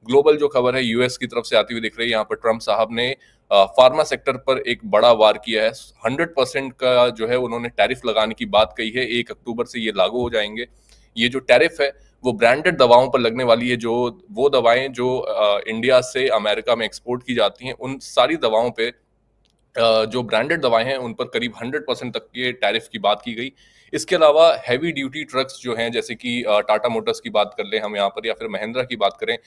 Global जो खबर है यूएस की तरफ से आती हुई दिख रही है। यहाँ पर ट्रम्प साहब ने फार्मा सेक्टर पर एक बड़ा वार किया है। 100% का जो है उन्होंने टैरिफ लगाने की बात कही है। 1 अक्टूबर से ये लागू हो जाएंगे। ये जो टैरिफ है वो ब्रांडेड दवाओं पर लगने वाली है। जो वो दवाएं जो इंडिया से अमेरिका में एक्सपोर्ट की जाती हैं, उन सारी दवाओं पे जो ब्रांडेड दवाएं हैं उन पर करीब 100% तक के टैरिफ की बात की गई। इसके अलावा हैवी ड्यूटी ट्रक्स जो हैं, जैसे कि टाटा मोटर्स की बात कर लें हम यहाँ पर, या फिर महिंद्रा की बात करें,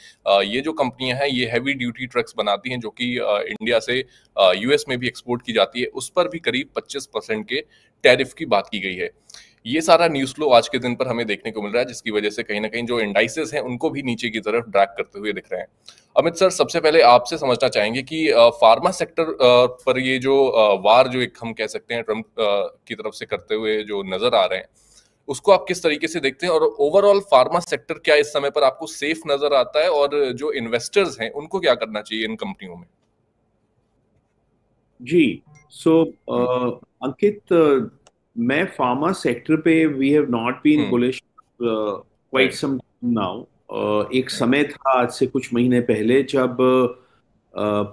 ये जो कंपनियां हैं ये हैवी ड्यूटी ट्रक्स बनाती हैं जो कि इंडिया से यूएस में भी एक्सपोर्ट की जाती है। उस पर भी करीब 25% के टैरिफ की बात की गई है। ये सारा न्यूज फ्लो आज के दिन पर हमें देखने को मिल रहा है, जिसकी वजह से कहीं ना कहीं जो इंडाइसेस हैं उनको भी नीचे की तरफ ड्रैग करते हुए दिख रहे हैं। अमित सर, सबसे पहले आपसे समझना चाहेंगे कि फार्मा सेक्टर पर ये जो वार जो एक हम कह सकते हैं ट्रम्प की तरफ से करते हुए जो नजर आ रहे हैं, उसको आप किस तरीके से देखते हैं, और ओवरऑल फार्मा सेक्टर क्या इस समय पर आपको सेफ नजर आता है, और जो इन्वेस्टर्स हैं उनको क्या करना चाहिए इन कंपनियों में? जी। सो अंकित, मैं फार्मा सेक्टर पे we have not been hmm. Bullish quite right. Some now. एक समय था आज से कुछ महीने पहले जब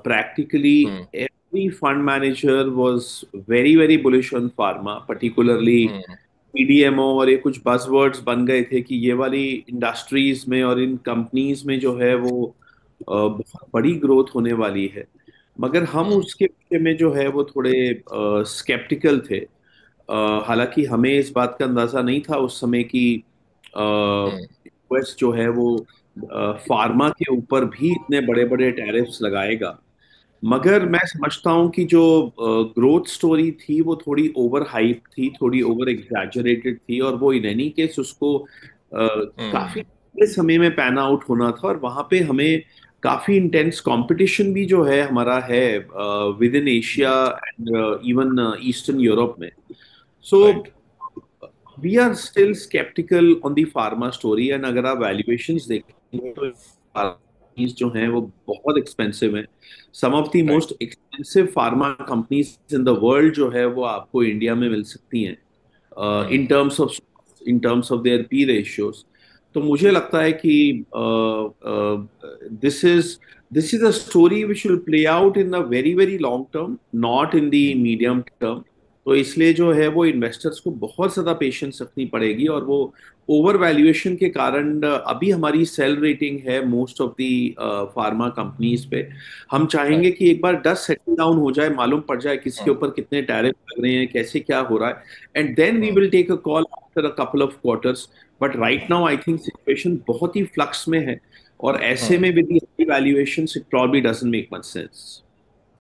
practically hmm. Every fund manager was very very bullish on pharma, particularly hmm. PDMO, और ये कुछ बजवर्ड्स बन गए थे कि ये वाली इंडस्ट्रीज में और इन कंपनीज में जो है वो बहुत बड़ी ग्रोथ होने वाली है। मगर हम हम्म। उसके बारे में जो है वो थोड़े स्केप्टिकल थे। हालांकि हमें इस बात का अंदाजा नहीं था उस समय कि हम्म। यूएस जो है वो फार्मा के ऊपर भी इतने बड़े बड़े टैरिफ्स लगाएगा। मगर मैं समझता हूँ कि जो ग्रोथ स्टोरी थी वो थोड़ी ओवर हाइप थी, थोड़ी ओवर एग्जैजरेटेड थी, और वो इन एनी केस उसको काफी हम्म। लंबे समय में पैन आउट होना था। और वहां पे हमें काफी इंटेंस कंपटीशन भी जो है हमारा है within Asia right. And even eastern Europe में। So right. We are still sceptical on the pharma story. And अगर आप वैल्यूएशंस देखेंगे तो companies जो हैं वो बहुत एक्सपेंसिव हैं। Some of the right. Most expensive pharma companies in the world जो है वो आपको इंडिया में मिल सकती हैं in hmm. Terms of their P ratios. तो मुझे लगता है कि this is this is a story which will play out in the very very long term, not in the medium term. तो इसलिए जो है वो इन्वेस्टर्स को बहुत ज्यादा पेशेंस रखनी पड़ेगी। और वो ओवर वैल्यूएशन के कारण अभी हमारी सेल रेटिंग है most of the pharma companies पे। हम राइट। चाहेंगे कि एक बार डस्ट सेटल डाउन हो जाए, मालूम पड़ जाए किसके हम्म। ऊपर कितने टैरिफ लग रहे हैं, कैसे क्या हो रहा है, and then we hmm. Will take a call after a couple of quarters. But right now I think situation बहुत ही फ्लक्स में है, और ऐसे हम्म। में with the valuations it probably doesn't make much sense.